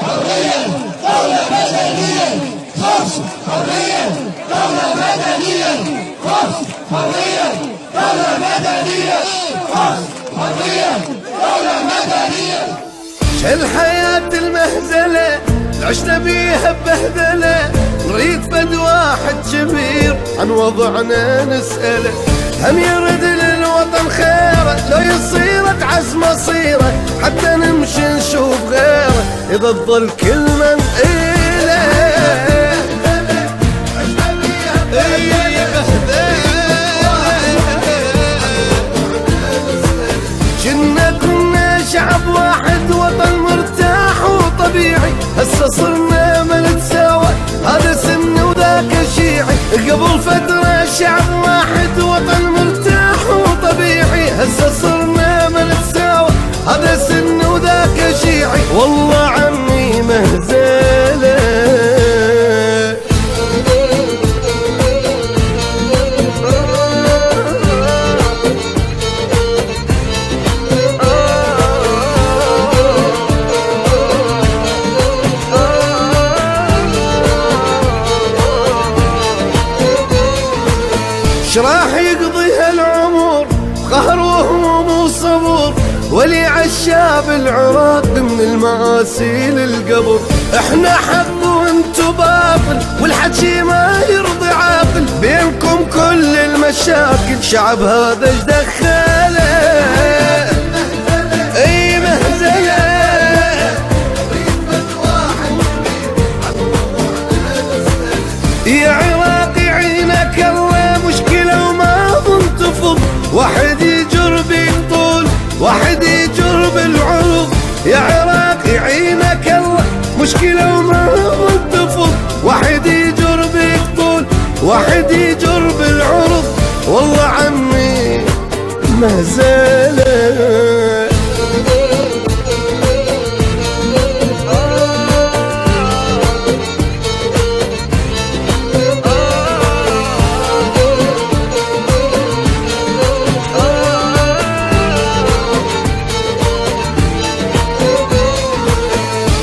حرية دولة مدنية. خمس حرية دولة مدنية. خمس حرية دولة مدنية. خمس حرية دولة مدنية. الحياة المهزلة عشنا بيها ببهدلة، نريد فد واحد كبير عن وضعنا نسأله، هم يرد للوطن خيره لو يصير تعز مصيره، حتى نمشي نشوف غيره إذا تظل كلمة نقيله. كنا شعب واحد وطن مرتاح وطبيعي، هسه صرنا ما نتساوى، هذا سن وذاك شيعي. قبل فترة شعب واحد وطن مرتاح وطبيعي، هسه صرنا ما نتساوى، هذا سن وذاك شيعي. والله عمي مهزلة. راح يقضي هالعمر قهر وهموم وصبر، ولي عالشاب العراق من المآسي للقبر. احنا حق وانتو باطل والحكي ما يرضي عاقل، بينكم كل المشاكل شعب هذا ايش دخله. اي مهزله. يا عراقي عينك الله مشكلة وما ظن تفض، واحد يجر بيقتل واحد يجر بالعرض. يا عراقي عينك الله مشكلة وما ظن تفض، واحد يجر بيقتل واحد يجر بالعرض. والله عمي مهزلة.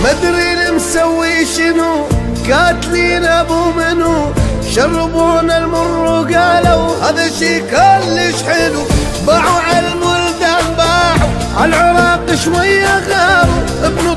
مدري مسوي شنو قاتلين ابو منو، شربونا المر وقالوا هذا شي كلش حلو. باعوا على البلدان باعوا على العراق شويه غاروا، ابن